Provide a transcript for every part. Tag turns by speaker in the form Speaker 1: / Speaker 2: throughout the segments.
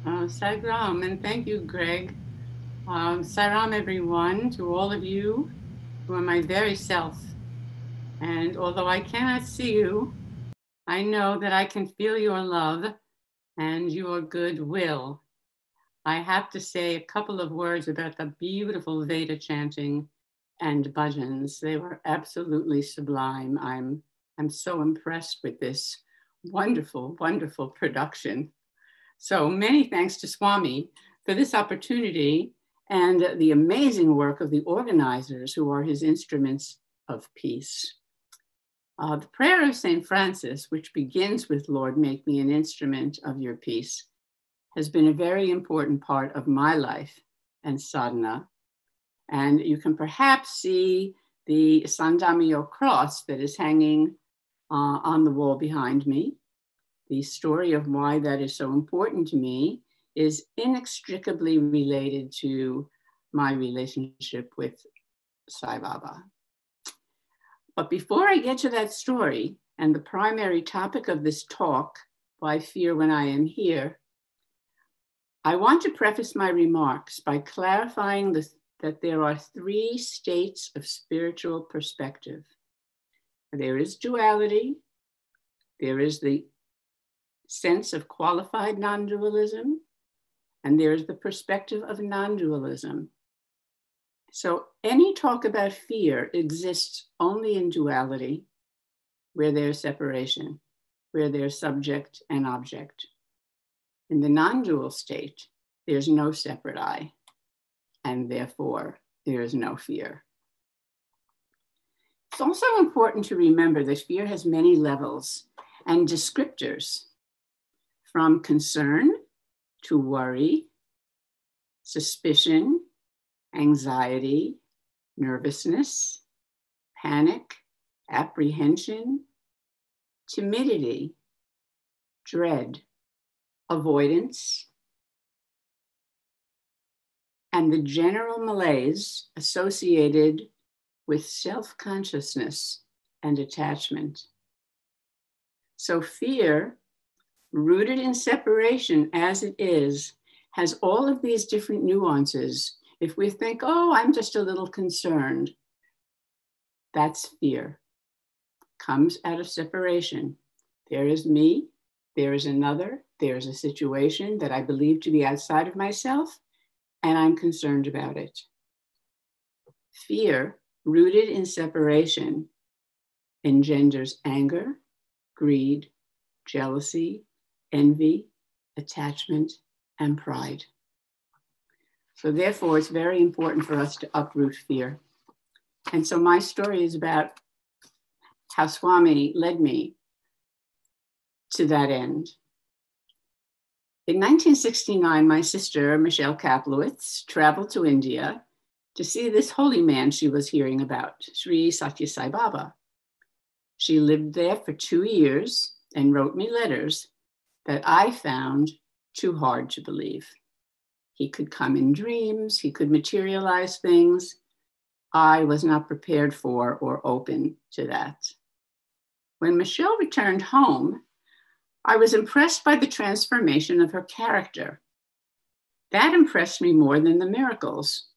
Speaker 1: Sai Ram, and thank you, Greg. Sai Ram, everyone, to all of you who are my very self. And although I cannot see you, I know that I can feel your love and your goodwill. I have to say a couple of words about the beautiful Veda chanting and bhajans. They were absolutely sublime. I'm so impressed with this wonderful, wonderful production. So many thanks to Swami for this opportunity and the amazing work of the organizers who are his instruments of peace. The prayer of St. Francis, which begins with, Lord, make me an instrument of your peace, has been a very important part of my life and sadhana. And you can perhaps see the Sandamyo cross that is hanging on the wall behind me. The story of why that is so important to me is inextricably related to my relationship with Sai Baba. But before I get to that story and the primary topic of this talk, why fear when I am here, I want to preface my remarks by clarifying that there are three states of spiritual perspective. There is duality, there is the sense of qualified non-dualism, and there is the perspective of non-dualism. So any talk about fear exists only in duality, where there's separation, where there's subject and object. In the non-dual state, there's no separate I, and therefore there is no fear. It's also important to remember that fear has many levels and descriptors, from concern to worry, suspicion, anxiety, nervousness, panic, apprehension, timidity, dread, avoidance, and the general malaise associated with self-consciousness and attachment. So fear, rooted in separation as it is, has all of these different nuances. If we think, oh, I'm just a little concerned, that's fear. Comes out of separation. There is me, there is another, there's a situation that I believe to be outside of myself, and I'm concerned about it. Fear, rooted in separation, engenders anger, greed, jealousy, envy, attachment, and pride. So therefore, it's very important for us to uproot fear. And so my story is about how Swami led me to that end. In 1969, my sister, Michelle Kaplowitz, traveled to India to see this holy man she was hearing about, Sri Sathya Sai Baba. She lived there for 2 years and wrote me letters that I found too hard to believe. He could come in dreams, he could materialize things. I was not prepared for or open to that. When Michelle returned home, I was impressed by the transformation of her character. That impressed me more than the miracles.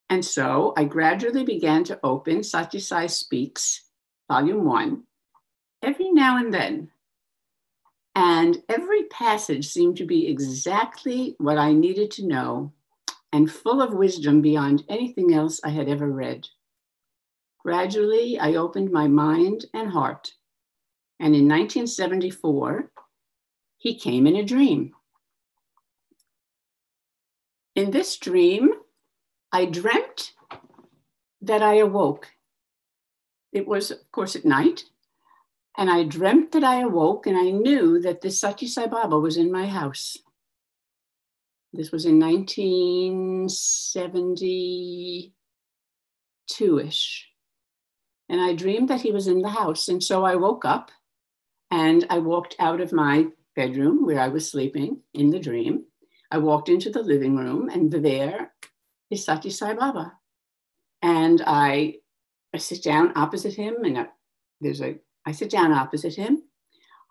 Speaker 1: And so I gradually began to open Sathya Sai Speaks, Volume 1, every now and then. And every passage seemed to be exactly what I needed to know and full of wisdom beyond anything else I had ever read. Gradually, I opened my mind and heart. And in 1974, he came in a dream. In this dream, I dreamt that I awoke. It was, of course, at night. And I dreamt that I awoke and I knew that this Sathya Sai Baba was in my house. This was in 1972-ish. And I dreamed that he was in the house. And so I woke up and I walked out of my bedroom where I was sleeping in the dream. I walked into the living room and there is Sathya Sai Baba. And I sit down opposite him and I sit down opposite him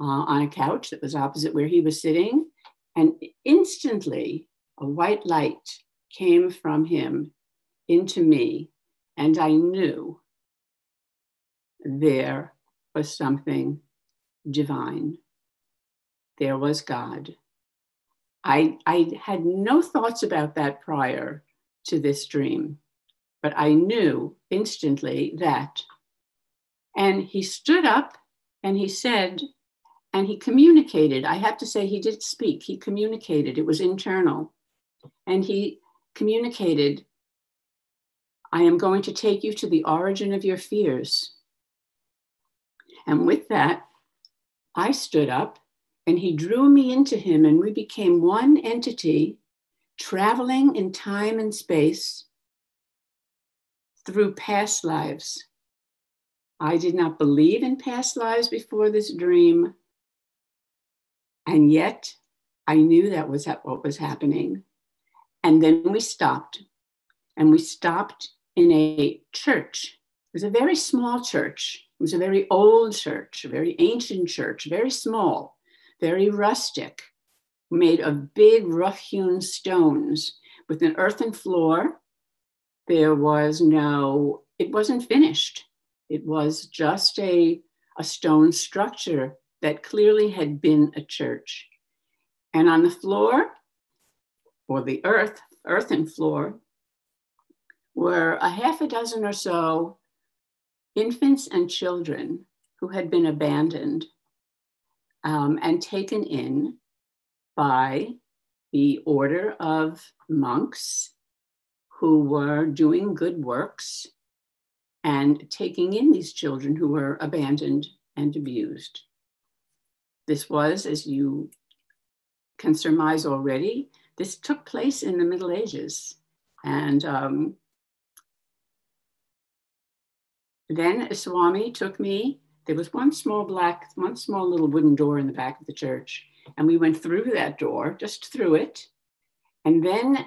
Speaker 1: on a couch that was opposite where he was sitting. And instantly, a white light came from him into me, and I knew there was something divine. There was God. I had no thoughts about that prior to this dream, but I knew instantly that. And he stood up and he said, and he communicated. I have to say, he did speak. He communicated. It was internal. And he communicated, I am going to take you to the origin of your fears. And with that, I stood up and he drew me into him, and we became one entity traveling in time and space through past lives. I did not believe in past lives before this dream, and yet I knew that was what was happening. And then we stopped, and we stopped in a church. It was a very small church. It was a very old church, a very ancient church, very small, very rustic, made of big rough-hewn stones with an earthen floor. There was no, it wasn't finished. It was just a stone structure that clearly had been a church. And on the floor, or the earthen floor, were a half a dozen or so infants and children who had been abandoned and taken in by the order of monks who were doing good works and taking in these children who were abandoned and abused. This was, as you can surmise already, this took place in the Middle Ages. And then a Swami took me. There was one small little wooden door in the back of the church. And we went through that door, just through it. And then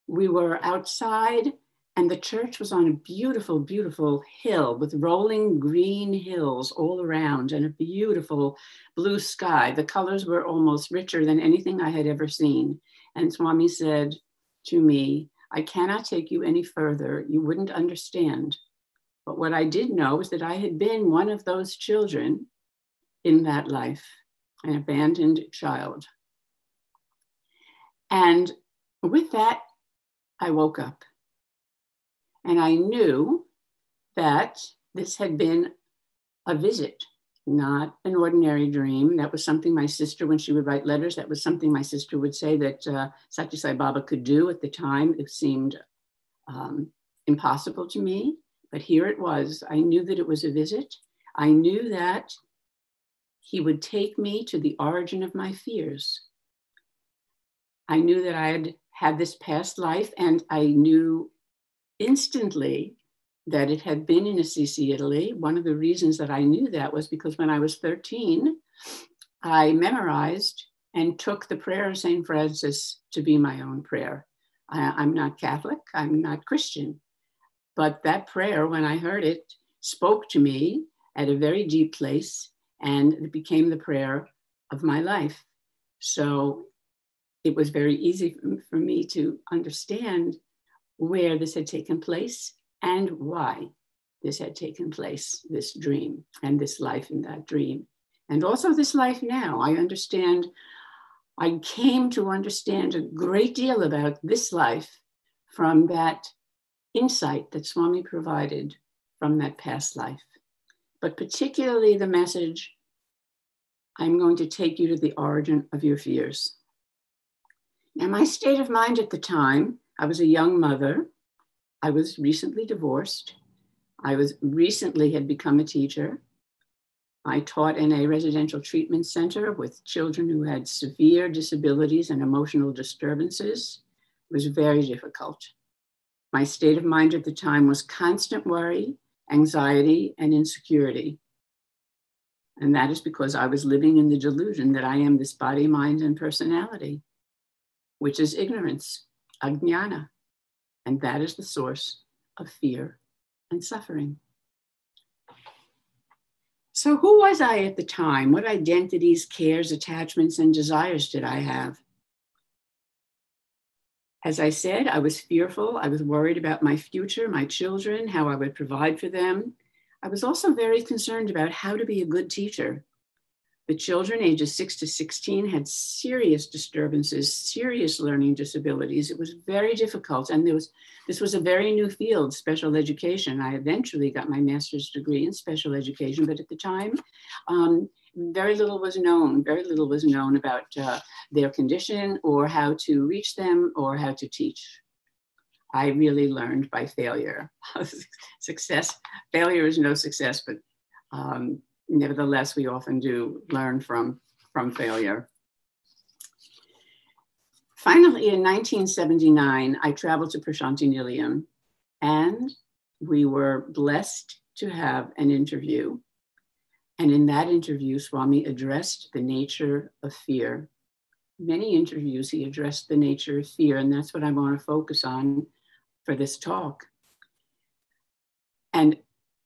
Speaker 1: we were outside, and the church was on a beautiful, beautiful hill with rolling green hills all around and a beautiful blue sky. The colors were almost richer than anything I had ever seen. And Swami said to me, I cannot take you any further. You wouldn't understand. But what I did know is that I had been one of those children in that life, an abandoned child. And with that, I woke up. And I knew that this had been a visit, not an ordinary dream. That was something my sister, when she would write letters, that was something my sister would say that Sathya Sai Baba could do at the time. It seemed impossible to me, but here it was. I knew that it was a visit. I knew that he would take me to the origin of my fears. I knew that I had had this past life, and I knew instantly that it had been in Assisi, Italy. One of the reasons that I knew that was because when I was 13, I memorized and took the prayer of St. Francis to be my own prayer. I'm not Catholic, I'm not Christian, but that prayer, when I heard it, spoke to me at a very deep place, and it became the prayer of my life. So it was very easy for me to understand where this had taken place and why this had taken place, this dream and this life in that dream. And also this life now. I came to understand a great deal about this life from that insight that Swami provided from that past life. But particularly the message, I'm going to take you to the origin of your fears. Now, my state of mind at the time, I was a young mother. I was recently divorced. I had become a teacher. I taught in a residential treatment center with children who had severe disabilities and emotional disturbances. It was very difficult. My state of mind at the time was constant worry, anxiety, and insecurity. And that is because I was living in the delusion that I am this body, mind, and personality, which is ignorance, ajnana. And that is the source of fear and suffering. So who was I at the time? What identities, cares, attachments, and desires did I have? As I said, I was fearful. I was worried about my future, my children, how I would provide for them. I was also very concerned about how to be a good teacher. The children ages 6 to 16 had serious disturbances, serious learning disabilities. It was very difficult. And this was a very new field, special education. I eventually got my master's degree in special education, but at the time, very little was known about their condition or how to reach them or how to teach. I really learned by failure. Failure is no success, but nevertheless, we often do learn from failure. Finally, in 1979, I traveled to Prasanthi Nilayam, and we were blessed to have an interview. And in that interview, Swami addressed the nature of fear. Many interviews, he addressed the nature of fear, and that's what I want to focus on for this talk. And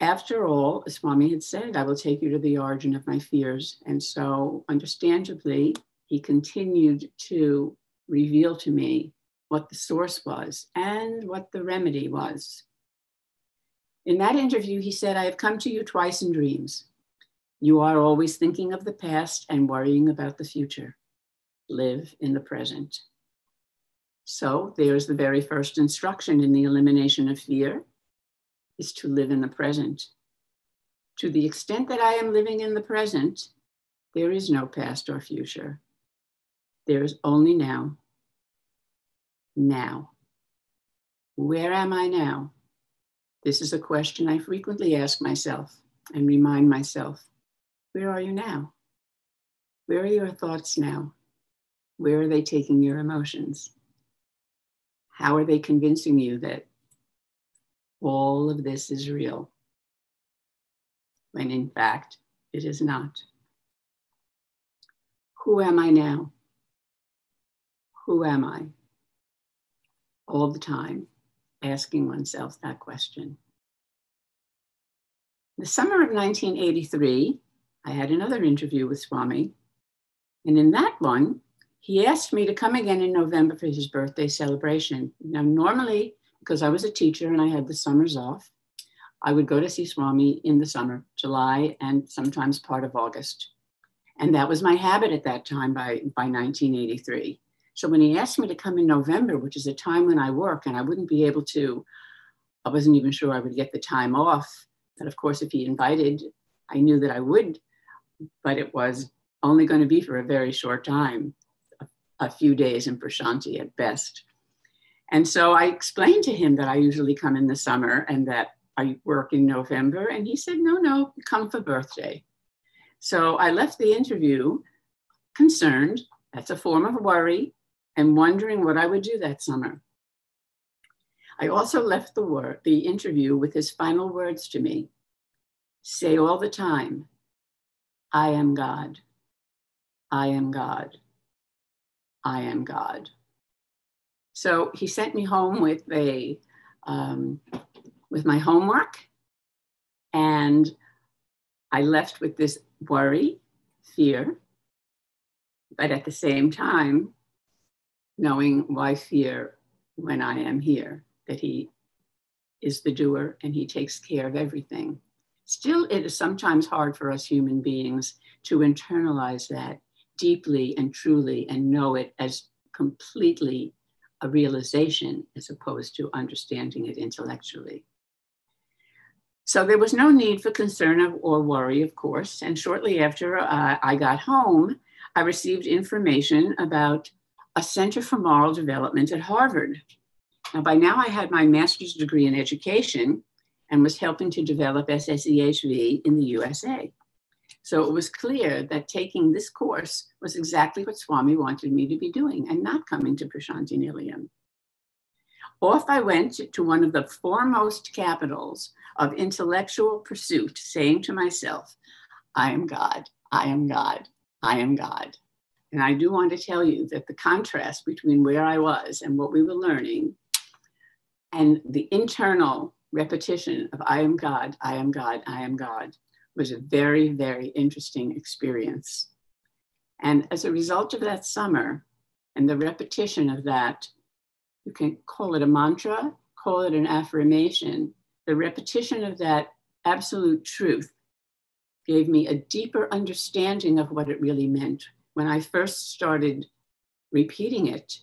Speaker 1: after all, Swami had said, I will take you to the origin of my fears. And so, understandably, he continued to reveal to me what the source was and what the remedy was. In that interview, he said, I have come to you twice in dreams. You are always thinking of the past and worrying about the future. Live in the present. So there's the very first instruction in the elimination of fear, is to live in the present. To the extent that I am living in the present, there is no past or future. There is only now. Now. Where am I now? This is a question I frequently ask myself and remind myself. Where are you now? Where are your thoughts now? Where are they taking your emotions? How are they convincing you that all of this is real, when in fact it is not? Who am I now? Who am I? All the time, asking oneself that question. In the summer of 1983, I had another interview with Swami, and in that one, he asked me to come again in November for his birthday celebration. Now, normally, because I was a teacher and I had the summers off, I would go to see Swami in the summer, July, and sometimes part of August. And that was my habit at that time by 1983. So when he asked me to come in November, which is a time when I work and I wouldn't be able to, I wasn't even sure I would get the time off. But of course, if he invited, I knew that I would, but it was only going to be for a very short time, a few days in Prasanthi at best. And so I explained to him that I usually come in the summer and that I work in November. And he said, no, come for birthday. So I left the interview concerned, that's a form of worry, and wondering what I would do that summer. I also left the interview with his final words to me. Say all the time, I am God. I am God. I am God. So he sent me home with my homework, and I left with this worry, fear, but at the same time, knowing why fear when I am here, that he is the doer and he takes care of everything. Still, it is sometimes hard for us human beings to internalize that deeply and truly and know it as completely a realization as opposed to understanding it intellectually. So there was no need for concern or worry, of course. And shortly after I got home, I received information about a Center for Moral Development at Harvard. Now, by now I had my master's degree in education and was helping to develop SSEHV in the USA. So it was clear that taking this course was exactly what Swami wanted me to be doing and not coming to Prasanthi Nilayam. Off I went to one of the foremost capitals of intellectual pursuit, saying to myself, I am God, I am God, I am God. And I do want to tell you that the contrast between where I was and what we were learning and the internal repetition of I am God, I am God, I am God was a very, very interesting experience. And as a result of that summer and the repetition of that You can call it a mantra, call it an affirmation. The repetition of that absolute truth gave me a deeper understanding of what it really meant. When I first started repeating it,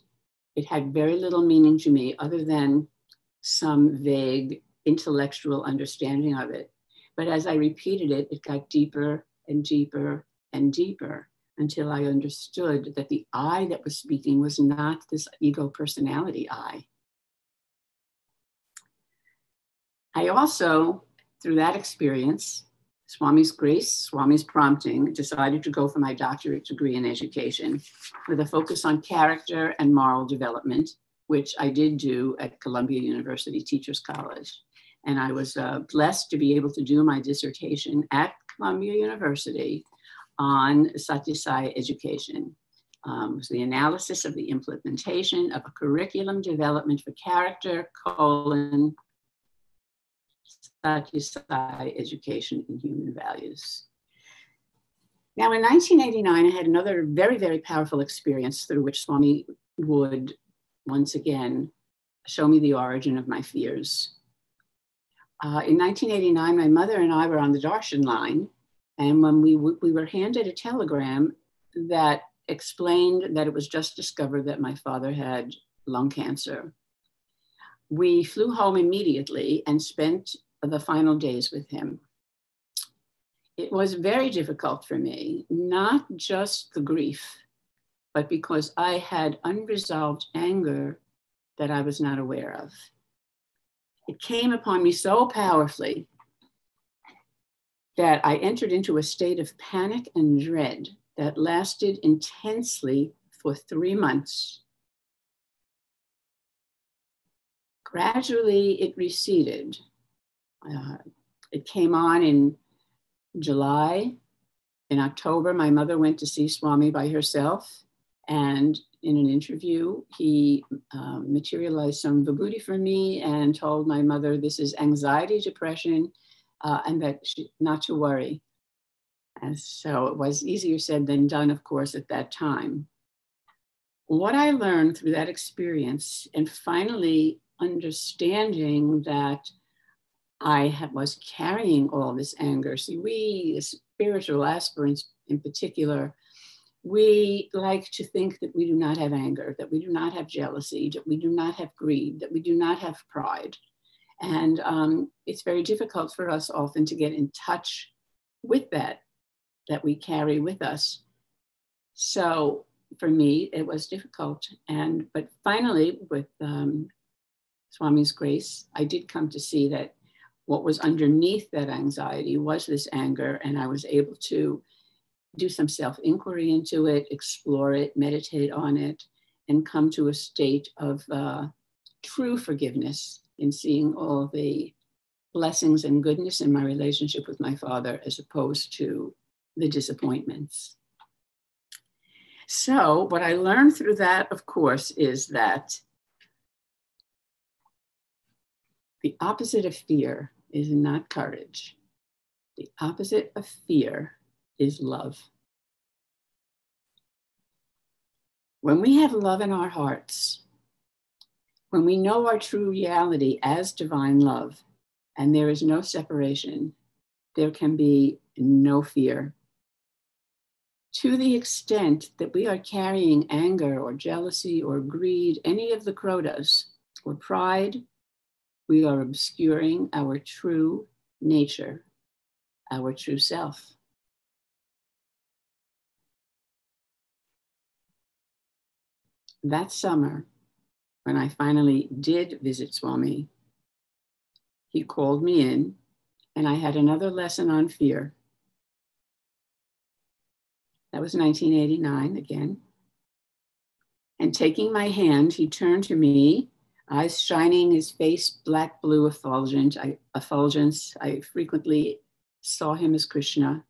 Speaker 1: it had very little meaning to me other than some vague intellectual understanding of it. But as I repeated it, it got deeper and deeper and deeper until I understood that the I that was speaking was not this ego personality I. I also, through that experience, Swami's grace, Swami's prompting, decided to go for my doctorate degree in education with a focus on character and moral development, which I did do at Columbia University Teachers College. And I was blessed to be able to do my dissertation at Columbia University on Sathya Sai Education. It was the analysis of the implementation of a curriculum development for character, Sathya Sai Education and Human Values. Now in 1989, I had another very, very powerful experience through which Swami would once again show me the origin of my fears. In 1989, my mother and I were on the darshan line, and when we were handed a telegram that explained that it was just discovered that my father had lung cancer. We flew home immediately and spent the final days with him. It was very difficult for me, not just the grief, but because I had unresolved anger that I was not aware of. It came upon me so powerfully that I entered into a state of panic and dread that lasted intensely for 3 months. Gradually, it receded. It came on in July. In October, my mother went to see Swami by herself, and in an interview, he materialized some vibhuti for me and told my mother this is anxiety, depression, and that not to worry. And so it was easier said than done, of course, at that time. What I learned through that experience and finally understanding that I was carrying all this anger. See, we spiritual aspirants in particular, we like to think that we do not have anger, that we do not have jealousy, that we do not have greed, that we do not have pride. And it's very difficult for us often to get in touch with that we carry with us. So for me, it was difficult. But finally, with Swami's grace, I did come to see that what was underneath that anxiety was this anger, and I was able to do some self-inquiry into it, explore it, meditate on it, and come to a state of true forgiveness in seeing all the blessings and goodness in my relationship with my father as opposed to the disappointments. So what I learned through that, of course, is that the opposite of fear is not courage. The opposite of fear is love. When we have love in our hearts, when we know our true reality as divine love, and there is no separation, there can be no fear. To the extent that we are carrying anger or jealousy or greed, any of the krotas, or pride, we are obscuring our true nature, our true self. That summer, when I finally did visit Swami, he called me in, and I had another lesson on fear. That was 1989 again. And taking my hand, he turned to me, eyes shining, his face black blue effulgence. I frequently saw him as Krishna.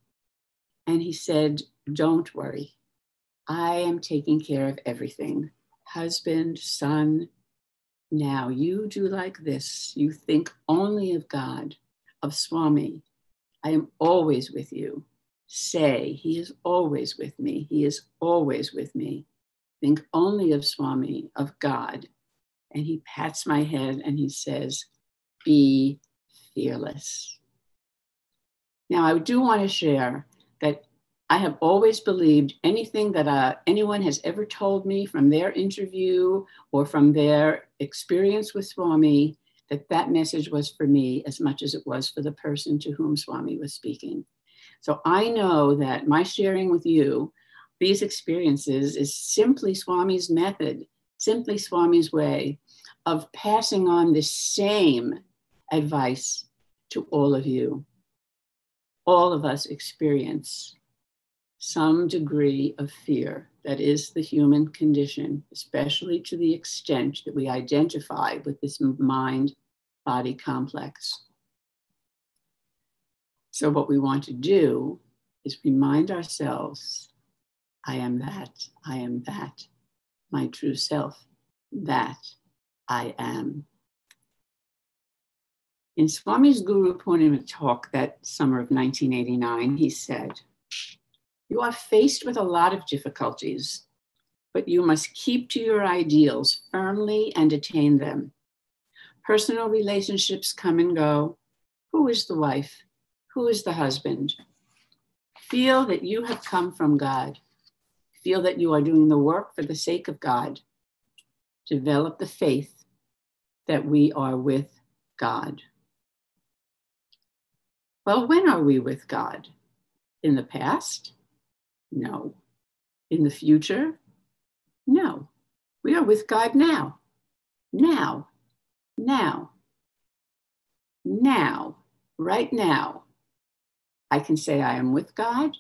Speaker 1: And he said, "Don't worry. I am taking care of everything. Husband, son. Now you do like this. You think only of God, of Swami. I am always with you. Say, he is always with me. He is always with me. Think only of Swami, of God, and he pats my head and he says, be fearless. Now, I do want to share that I have always believed anything that anyone has ever told me from their interview or from their experience with Swami, that message was for me as much as it was for the person to whom Swami was speaking. So I know that my sharing with you these experiences is simply Swami's method, simply Swami's way of passing on the same advice to all of you. All of us experience some degree of fear. That is the human condition, especially to the extent that we identify with this mind-body complex. So what we want to do is remind ourselves, I am that, my true self, that I am. In Swami's Guru Purnima talk that summer of 1989, he said, you are faced with a lot of difficulties, but you must keep to your ideals firmly and attain them. Personal relationships come and go. Who is the wife? Who is the husband? Feel that you have come from God. Feel that you are doing the work for the sake of God. Develop the faith that we are with God. Well, when are we with God? In the past? No. In the future? No. We are with God now. Now. Right now. I can say I am with God.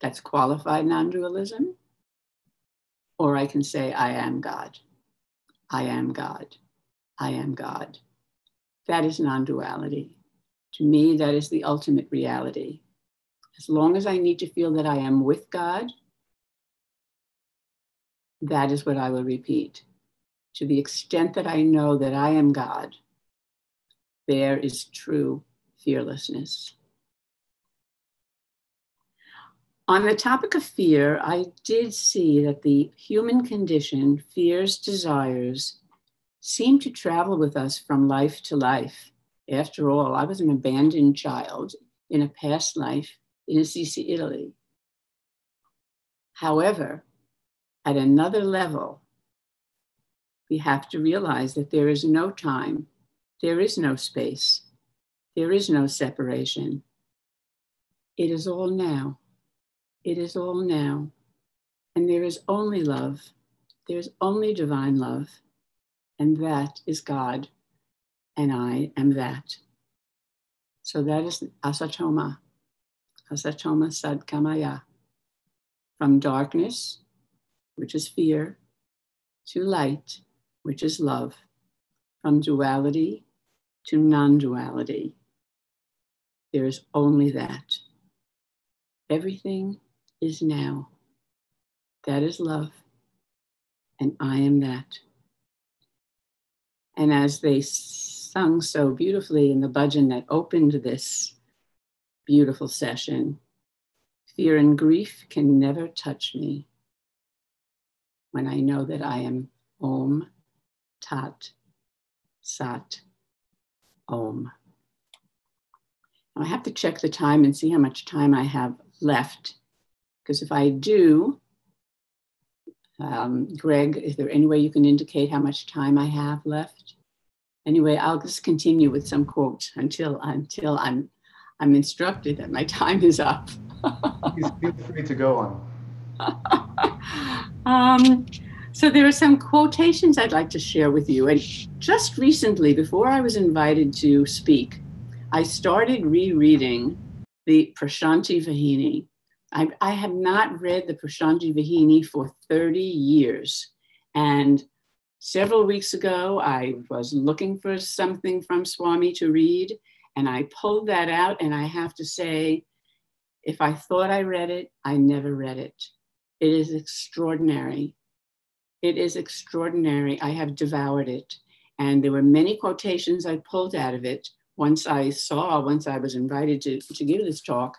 Speaker 1: That's qualified non-dualism. Or I can say I am God. I am God. I am God. That is non-duality. To me, that is the ultimate reality. As long as I need to feel that I am with God, that is what I will repeat. To the extent that I know that I am God, there is true fearlessness. On the topic of fear, I did see that the human condition, fears, desires, seem to travel with us from life to life. After all, I was an abandoned child in a past life in Assisi, Italy. However, at another level, we have to realize that there is no time, there is no space, there is no separation. It is all now. It is all now. And there is only love. There's only divine love. And that is God. And I am that. So that is asatoma. Asatoma sadkamaya. From darkness, which is fear, to light, which is love. From duality to non-duality. There is only that. Everything is now. That is love. And I am that. And as they sung so beautifully in the bhajan that opened this beautiful session, fear and grief can never touch me when I know that I am Om Tat Sat Om. Now I have to check the time and see how much time I have left, because if I do, Greg, is there any way you can indicate how much time I have left? Anyway, I'll just continue with some quotes until I'm instructed that my time is up.
Speaker 2: Please feel free to go on.
Speaker 1: So there are some quotations I'd like to share with you. And just recently, before I was invited to speak, I started rereading the Prashanti Vahini. I have not read the Prashanti Vahini for 30 years. And several weeks ago, I was looking for something from Swami to read, and I pulled that out, and I have to say, if I thought I read it, I never read it. It is extraordinary. It is extraordinary. I have devoured it. And there were many quotations I pulled out of it once I was invited to give this talk.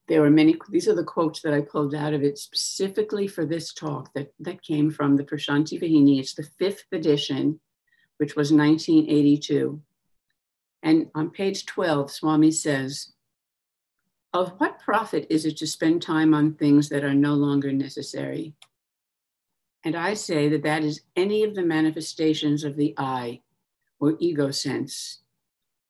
Speaker 1: there were many, these are the quotes that I pulled out of it specifically for this talk that came from the Prashanti Vahini. It's the 5th edition, which was 1982. And on page 12, Swami says, "Of what profit is it to spend time on things that are no longer necessary?" And I say that that is any of the manifestations of the I or ego sense.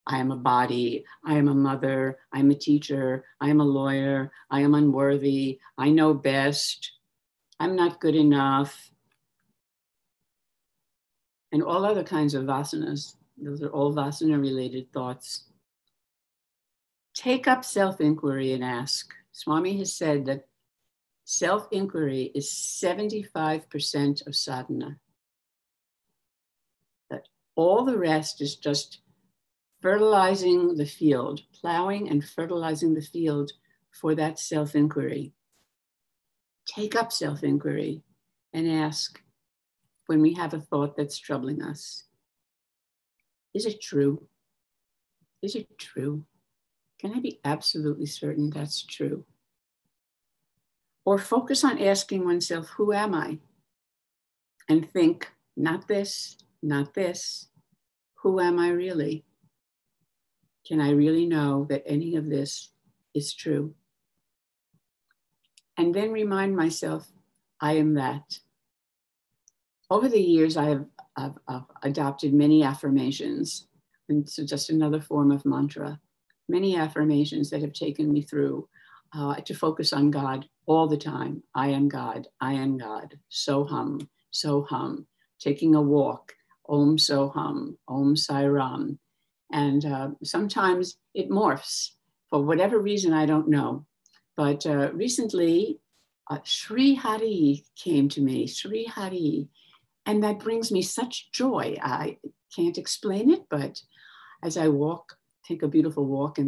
Speaker 1: I am a body, I am a mother, I am a teacher, I am a lawyer, I am unworthy, I know best, I'm not good enough, and all other kinds of vasanas. Those are all vasana-related thoughts. Take up self-inquiry and ask. Swami has said that self-inquiry is 75% of sadhana. That all the rest is just fertilizing the field, plowing and fertilizing the field for that self-inquiry. Take up self-inquiry and ask when we have a thought that's troubling us, is it true? Is it true? Can I be absolutely certain that's true? Or focus on asking oneself, who am I? And think, not this, not this. Who am I really? Can I really know that any of this is true? And then remind myself, I am that. Over the years, I've adopted many affirmations, and so just another form of mantra, many affirmations that have taken me through to focus on God all the time. I am God, I am God, so hum, taking a walk, Om so hum, Om Sai Ram. And sometimes it morphs for whatever reason, I don't know. But recently, Sri Hari came to me, Sri Hari. And that brings me such joy. I can't explain it, but as I walk, take a beautiful walk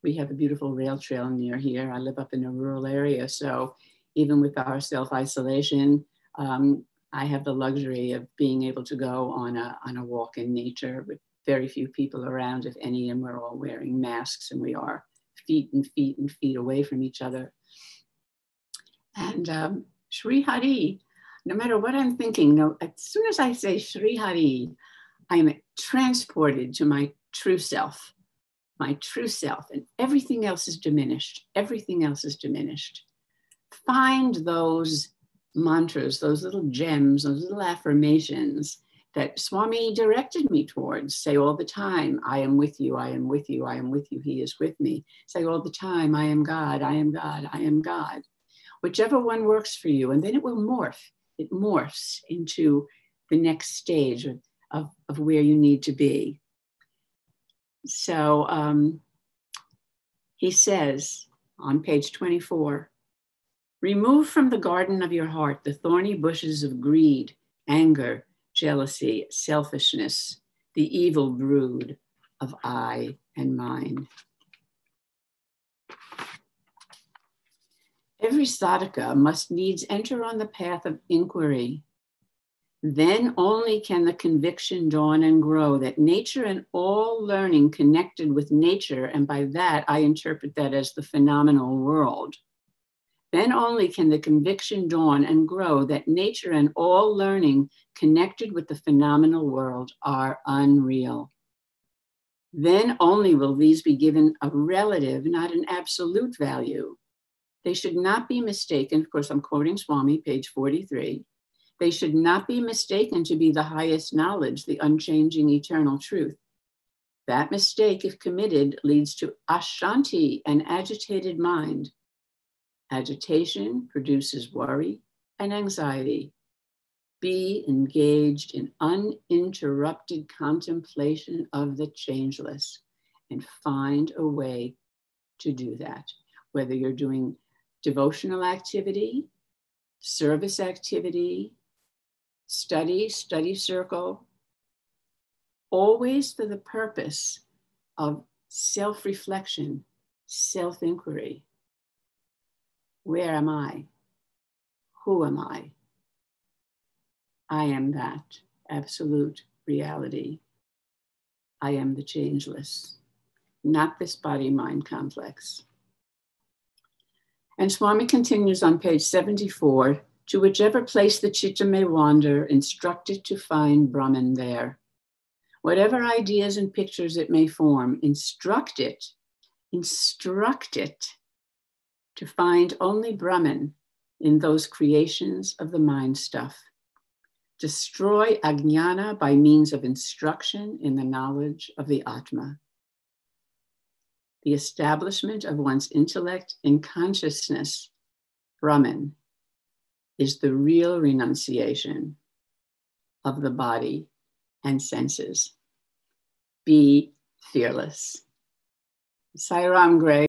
Speaker 1: we have a beautiful rail trail near here. I live up in a rural area. So even with our self-isolation, I have the luxury of being able to go on a walk in nature with very few people around, if any, and we're all wearing masks and we are feet and feet and feet away from each other. And Sri Hari, no matter what I'm thinking, as soon as I say Sri Hari, I'm transported to my true self, and everything else is diminished. Everything else is diminished. Find those mantras, those little gems, those little affirmations that Swami directed me towards. Say all the time, I am with you, I am with you, I am with you, he is with me. Say all the time, I am God, I am God, I am God. Whichever one works for you, and then it will morph. It morphs into the next stage of where you need to be. So he says on page 24, remove from the garden of your heart the thorny bushes of greed, anger, jealousy, selfishness, the evil brood of I and mine. Every sadhaka must needs enter on the path of inquiry. Then only can the conviction dawn and grow that nature and all learning connected with nature, and by that I interpret that as the phenomenal world. Then only can the conviction dawn and grow that nature and all learning connected with the phenomenal world are unreal. Then only will these be given a relative, not an absolute value. They should not be mistaken, of course I'm quoting Swami, page 43. They should not be mistaken to be the highest knowledge, the unchanging eternal truth. That mistake, if committed, leads to ashanti, an agitated mind. Agitation produces worry and anxiety. Be engaged in uninterrupted contemplation of the changeless and find a way to do that. Whether you're doing devotional activity, service activity, study circle, always for the purpose of self-reflection, self-inquiry. Where am I? Who am I? I am that absolute reality. I am the changeless, not this body-mind complex. And Swami continues on page 74, to whichever place the chitta may wander, instruct it to find Brahman there. Whatever ideas and pictures it may form, instruct it to find only Brahman in those creations of the mind stuff. Destroy ajnana by means of instruction in the knowledge of the Atma. The establishment of one's intellect and consciousness, Brahman, is the real renunciation of the body and senses. Be fearless. Sai Ram, Greg.